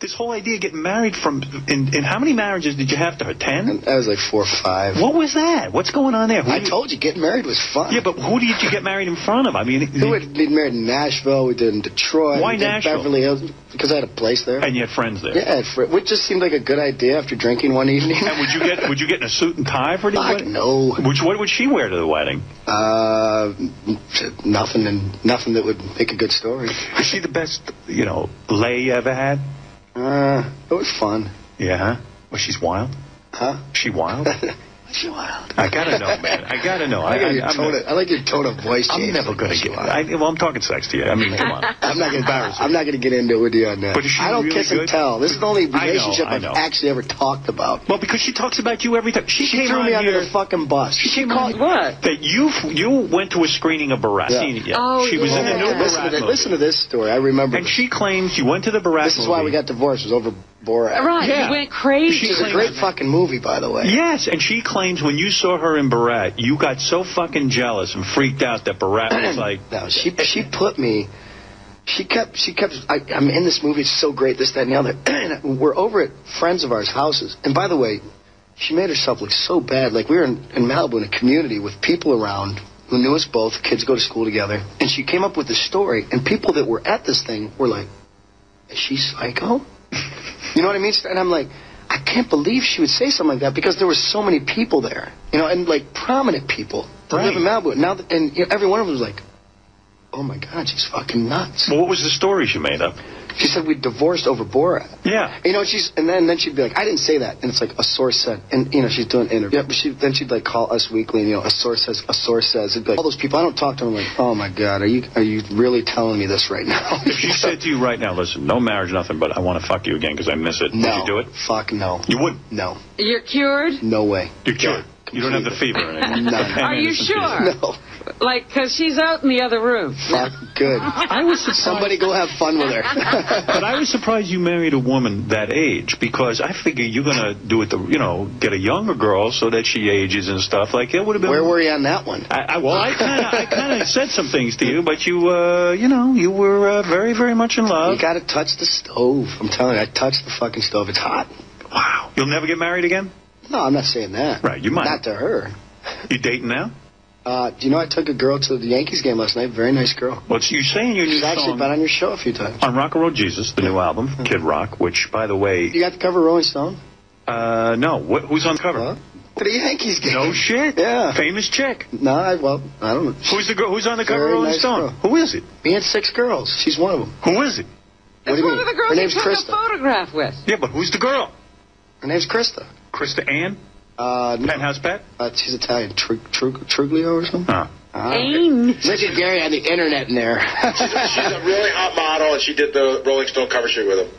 This whole idea of getting married in how many marriages did you have to her? 10? I was like 4 or 5. What was that? What's going on there? I told you, getting married was fun. Yeah, but who did you get married in front of? I mean, we did married in Nashville. We did in Detroit. Why we did Nashville? Beverly Hills, because I had a place there. And you had friends there. Yeah, which just seemed like a good idea after drinking one evening. And would you get in a suit and tie for the wedding? No. What would she wear to the wedding? Nothing that would make a good story. Is she the best, lay you ever had? It was fun. Yeah? Was she wild? Huh? She wild? She wild. I gotta know, man. I gotta know. I like your tone of voice, James. I'm never gonna get. I'm talking sex to you. I mean, come on. I'm not gonna get into it with you on that. But I don't really kiss and tell. This is the only relationship I know. I've actually ever talked about. Well, because she talks about you every time. She threw me under the fucking bus. She called what? That you went to a screening of Borat. Yeah. Seen it yet? Oh, she was in the new Borat movie. Listen to this story. I remember. And she claims you went to the Borat This is why we got divorced. It was over Borat. Right, Yeah. you went crazy. It's a great fucking movie, by the way. Yes, and she claims when you saw her in Borat, you got so fucking jealous and freaked out that Borat was like... No, she put me... She kept... I'm in this movie. It's so great, this, that, and the other. And we're over at friends of ours' houses. And by the way, she made herself look so bad. Like, we were in Malibu in a community with people around who knew us both. Kids go to school together. And she came up with this story. And people that were at this thing were like, is she psycho? You know what I mean? And I'm like, I can't believe she would say something like that because there were so many people there, and like prominent people that live in Malibu. Now, every one of them was like, oh my God, she's fucking nuts. Well, what was the story she made up? She said we divorced over Borat. Yeah. And then she'd be like, I didn't say that. And it's like, a source said. And, she's doing an interview. Yeah, but then she'd like call Us Weekly and, a source says. It'd be like, all those people, I don't talk to them. I'm like, oh my God, are you really telling me this right now? If she said to you right now, listen, no marriage, nothing, but I want to fuck you again because I miss it. No. Would you do it? Fuck no. You wouldn't? No. You're cured? No way. You're cured. You don't have the fever anymore. No. Are you sure? No. Like, because she's out in the other room. Fuck, good. I was surprised. Somebody go have fun with her. But I was surprised you married a woman that age because I figure you're going to do it, get a younger girl so that she ages and stuff. Like, it would have been... Where were you on that one? I kind of said some things to you, but you were very, very much in love. You got to touch the stove. I'm telling you, I touched the fucking stove. It's hot. Wow. You'll never get married again? No, I'm not saying that. Right, you might. Not to her. You dating now? Do you know I took a girl to the Yankees game last night? Very nice girl. Well, you saying your new She's actually song been on your show a few times. on Rock and Roll Jesus, the new album, Kid Rock, which, by the way... You got the cover of Rolling Stone? No. Who's on the cover? Huh? To the Yankees game. No shit. Yeah. Famous chick. No, I don't know. Who's the girl? Who's on the cover of Very Rolling nice Stone? girl. Who is it? Me and 6 girls. She's one of them. Who is it? What do It's you one mean? of the girls Her you name's took Krista. a photograph with. Yeah, but who's the girl? Her name's Krista. Krista Ann? No. Penthouse Pet? She's Italian. Truglio or something? Oh. Aim. Look at Gary on the internet in there. She's a really hot model, and she did the Rolling Stone cover shoot with him.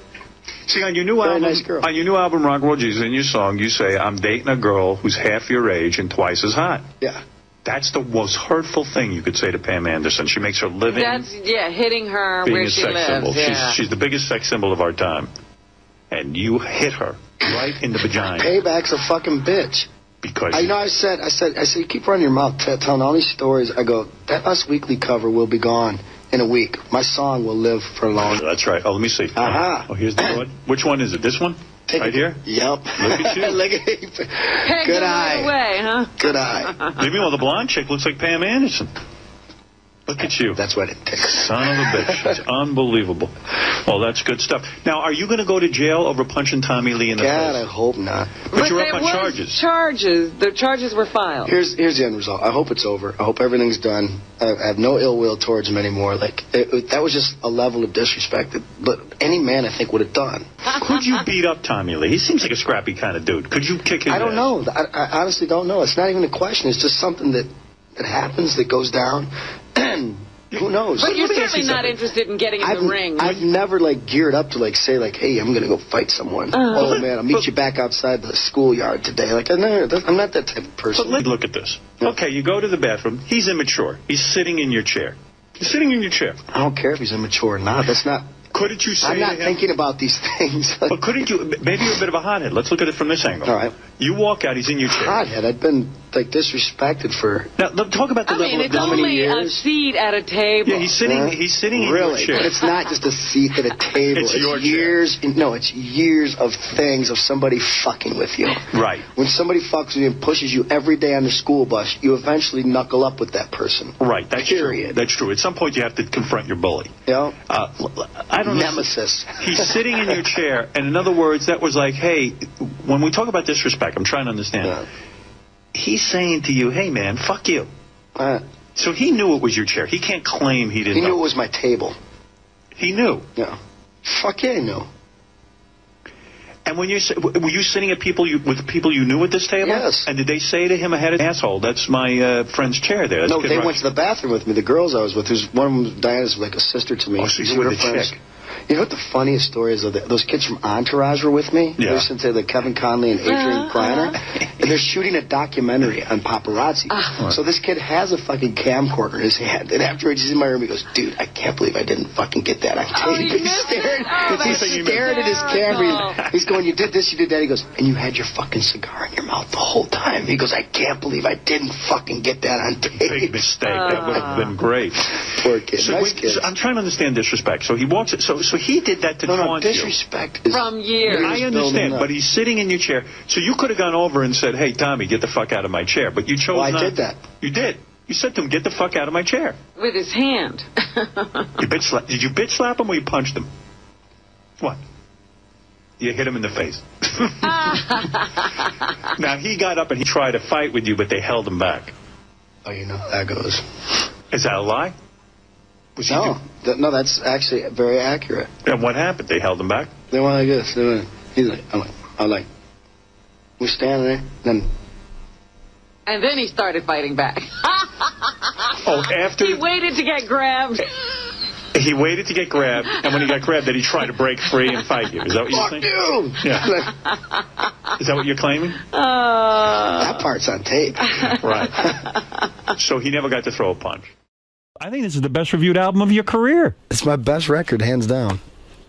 See, on your new Very album, nice girl. on your new album, Rock and Roll Jesus, in your song, you say, I'm dating a girl who's half your age and twice as hot. Yeah. That's the most hurtful thing you could say to Pam Anderson. She makes her living That's, hitting her being where a she sex lives. symbol. Yeah. She's the biggest sex symbol of our time. And you hit her right in the vagina. Payback's a fucking bitch. Because I said, you keep running your mouth telling all these stories. I go, that Us Weekly cover will be gone in a week. My song will live for a long time. That's right. Oh, let me see. Uh-huh. Oh, here's the one. Which one is it? This one? Right here? Yep. Look at you. Look at you. Pegged Good her eye. right away, huh? Good eye. Leave me while the blonde chick looks like Pam Anderson. Look at you. That's what it takes. Son of a bitch. That's unbelievable. Well, that's good stuff. Now, are you going to go to jail over punching Tommy Lee in the God, I face? hope not. But you're up there on was charges. The charges were filed. Here's the end result. I hope it's over. I hope everything's done. I have no ill will towards him anymore. Like that was just a level of disrespect that any man, I think, would have done. Could you beat up Tommy Lee? He seems like a scrappy kind of dude. Could you kick his I don't ass? know. I honestly don't know. It's not even a question. It's just something that happens, that goes down. Who knows? But you're Let me ask you certainly not something. interested in getting in the ring. I've never geared up to say hey, I'm gonna go fight someone. Oh man, I'll meet you back outside the schoolyard today. I'm not that type of person. But let's look at this. Okay, you go to the bathroom. He's immature. He's sitting in your chair. He's sitting in your chair. I don't care if he's immature or not. That's not. Couldn't you say I'm not to him, thinking about these things. But couldn't you? Maybe you're a bit of a hothead. Let's look at it from this angle. All right. You walk out. He's in your chair. Hothead. I've been like disrespected for. Now, talk about the level of it's how many only a years? seat at a table. Yeah, he's sitting in Really, your chair. but it's not just a seat at a table. It's your years. No, it's years of things of somebody fucking with you. Right. When somebody fucks with you and pushes you every day on the school bus, you eventually knuckle up with that person. Right. That's Period. true. That's true. At some point, you have to confront your bully. You know? I don't know. Nemesis. He's sitting in your chair, and in other words, that was like, hey, when we talk about disrespect, I'm trying to understand. Yeah. He's saying to you, hey, man, fuck you. So he knew it was your chair. He can't claim he didn't He knew know. it was my table. He knew. Yeah. Fuck yeah, he knew. And when were you sitting at with people you knew at this table? Yes. And did they say to him ahead of asshole, that's my friend's chair there? That's No, Kid they Rock." went to the bathroom with me. The girls I was with, one of them, Diana's like a sister to me. Oh, so She's you were her the friends. chick. You know what the funniest story is? Those kids from Entourage were with me. Yeah. They're since they're Kevin Conley and Adrian Griner. And they're shooting a documentary on paparazzi. So this kid has a fucking camcorder in his hand. And afterwards he's in my room, he goes, dude, I can't believe I didn't fucking get that on tape. He's staring at his camera. He's going, you did this, you did that. He goes, and you had your fucking cigar in your mouth the whole time. He goes, I can't believe I didn't fucking get that on tape. Big mistake. That would have been great. Poor kid. So, Nice kids. I'm trying to understand disrespect. So he walks. So he did that to taunt you. Disrespect is From years. I understand, but he's sitting in your chair. So you could have gone over and said, hey, Tommy, get the fuck out of my chair. But you chose I not. did that. You did. You said to him, get the fuck out of my chair. With his hand. Did you bitch slap him or you punched him? What? You hit him in the face. Now, he got up and he tried to fight with you, but they held him back. Oh, you know how that goes. Is that a lie? Was he No, that's actually very accurate. And what happened? They held him back? They went like this. They went, he's like, I'm like, we're standing there, then... And then he started fighting back. Oh, after... He waited to get grabbed. He waited to get grabbed, and when he got grabbed, then he tried to break free and fight you. Is that what you're saying? you! Yeah. Is that what you're claiming? That part's on tape. Right. So he never got to throw a punch. I think this is the best reviewed album of your career. It's my best record, hands down.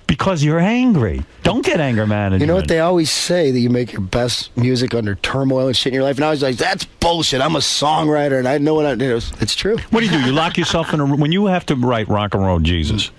Because you're angry. Don't get anger management. You know what they always say, that you make your best music under turmoil and shit in your life, and I was like, that's bullshit. I'm a songwriter, and I know what I do. It's true. What do? You lock yourself in a room when you have to write Rock and Roll Jesus.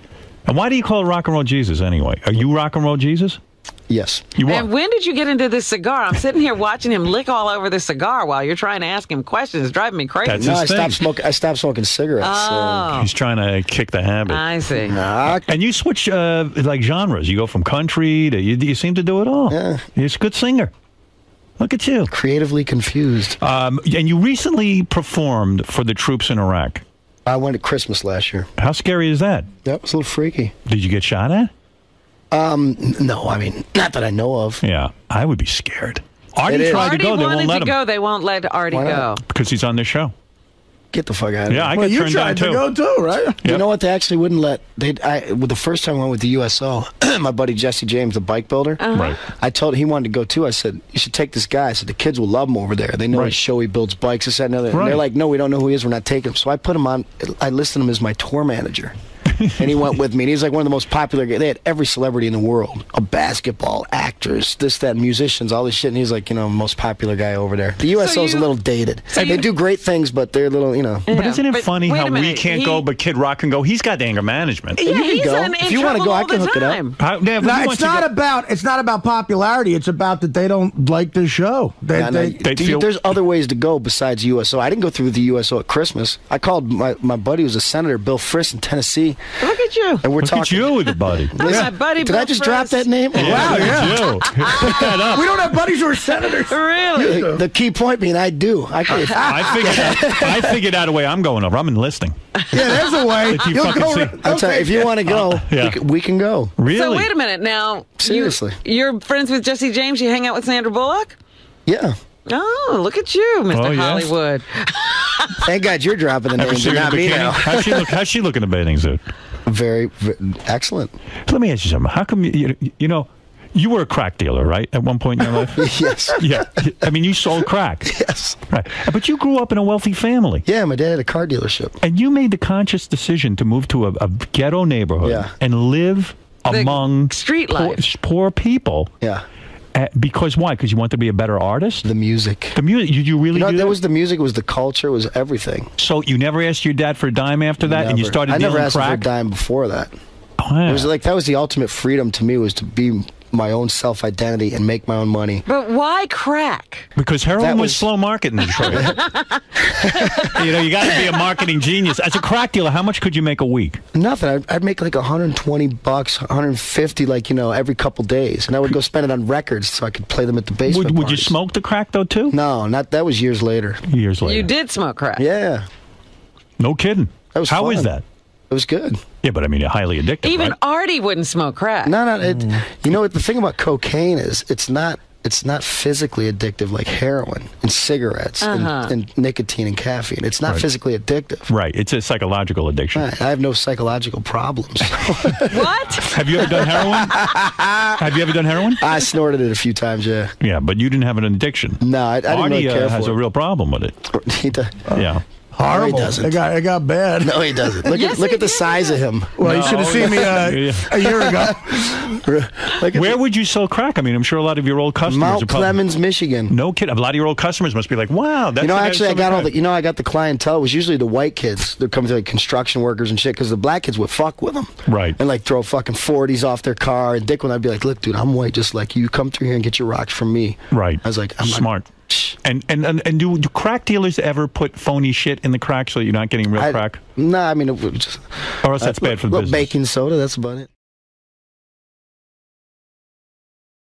And why do you call it Rock and Roll Jesus anyway? Are you Rock and Roll Jesus? Yes. You are. And when did you get into this cigar? I'm sitting here watching him lick all over the cigar while you're trying to ask him questions. It's driving me crazy. That's No, his I thing. stopped smoking cigarettes. Oh. He's trying to kick the habit. I see. And you switch like genres. You go from country to you seem to do it all. Yeah. You're a good singer. Look at you. Creatively confused. And you recently performed for the troops in Iraq. I went at Christmas last year. How scary is that? That was a little freaky. Did you get shot at? No, I mean, not that I know of. Yeah, I would be scared. Artie is. tried Artie to go. They won't wanted let to him go. They won't let Artie Why go. not? because he's on their show. Get the fuck out of here. Yeah, I Well, got you turned down tried to too. go too, right? You know what? They actually wouldn't let. The first time I went with the USO, my buddy Jesse James, the bike builder. Right. I told him he wanted to go too. I said, you should take this guy. I said, the kids will love him over there. They know Right. his show. He builds bikes, this, that, and the other. And Right. they're like, no, we don't know who he is. We're not taking him. So I put him on. I listed him as my tour manager. And he went with me. And he's like one of the most popular guys. They had every celebrity in the world. A basketball, actors, this, that, musicians, all this shit. And he's like, most popular guy over there. The USO's a little dated. They do great things, but they're a little, But isn't it But funny wait how a we minute, can't go, but Kid Rock can go? He's got anger management. Yeah, You can he's go. in If you wanna trouble go, I all can the hook it up. time. No, it's not about popularity. It's about that they don't like the show. There's other ways to go besides USO. I didn't go through the USO at Christmas. I called my buddy who's a senator, Bill Frist, in Tennessee. Look at you. And we're Look talking. at you with the buddy. That's my buddy. Did I just drop that name? Wow, yeah. You. Pick that up. We don't have buddies who are senators. Really? The key point being, I do. I figured out a way I'm going over. I'm enlisting. Yeah, there's a way. If you You'll fucking go. see- I'll tell you, if you want to go, yeah. we can go. Really? So wait a minute now. Seriously. You're friends with Jesse James. You hang out with Sandra Bullock. Yeah. Oh, look at you, Mr. Oh, yes. Hollywood. Thank God you're dropping the Ever names see and her in not a me bikini? now. How's she look in a bathing suit? Very excellent. Let me ask you something. How come you were a crack dealer, right? At one point in your life? Yes. Yeah. I mean, you sold crack. Yes. Right. But you grew up in a wealthy family. Yeah, my dad had a car dealership. And you made the conscious decision to move to a ghetto neighborhood Yeah. and live among street life. poor people. Yeah. Because why? Because you want to be a better artist? The music. The music. You really do that that? was the music. It was the culture. It was everything. So you never asked your dad for a dime after that, and you started dealing I never asked crack? him for a dime before that. Wow. It was like that was the ultimate freedom to me, was to be my own self-identity and make my own money. But why crack? Because heroin was slow market in Detroit. You know, you got to be a marketing genius. As a crack dealer, how much could you make a week? Nothing. I'd make like $120, 150, like, you know, every couple days, and I would go spend it on records so I could play them at the basement. Would you smoke the crack though too? No, not that was years later. Years later. You did smoke crack. Yeah. No kidding. That was How fun. is that? It was good. Yeah, but I mean, highly addictive. Even right? Artie wouldn't smoke crack. No. You know what? The thing about cocaine is it's not physically addictive like heroin and cigarettes and nicotine and caffeine. It's not physically addictive. Right. It's a psychological addiction. Right. I have no psychological problems. What? Have you ever done heroin? Have you ever done heroin? I snorted it a few times, yeah. Yeah, but you didn't have an addiction. No, I didn't Artie really care has for a it. real problem with it. He does. Yeah. Horrible. No, he doesn't. It got bad. No, he doesn't. Look at the size of him. Well, you should have seen me a year ago. Where would you sell crack? I mean, I'm sure a lot of your old customers Mount are probably, Clemens, Michigan. No kidding. A lot of your old customers must be like, wow, that's You know, the guy actually, I who got sold all crack. the. You know, I got the clientele. It was usually the white kids. They're coming to like construction workers and shit, because the black kids would fuck with them. Right. And like throw fucking 40s off their car. And Dick, when I'd be like, look, dude, I'm white just like you. Come through here and get your rocks from me. Right. I was like, I'm smart. And do crack dealers ever put phony shit in the crack so that you're not getting real crack? Nah, I mean, it was just. Or else that's bad for the little business. baking soda. That's about it.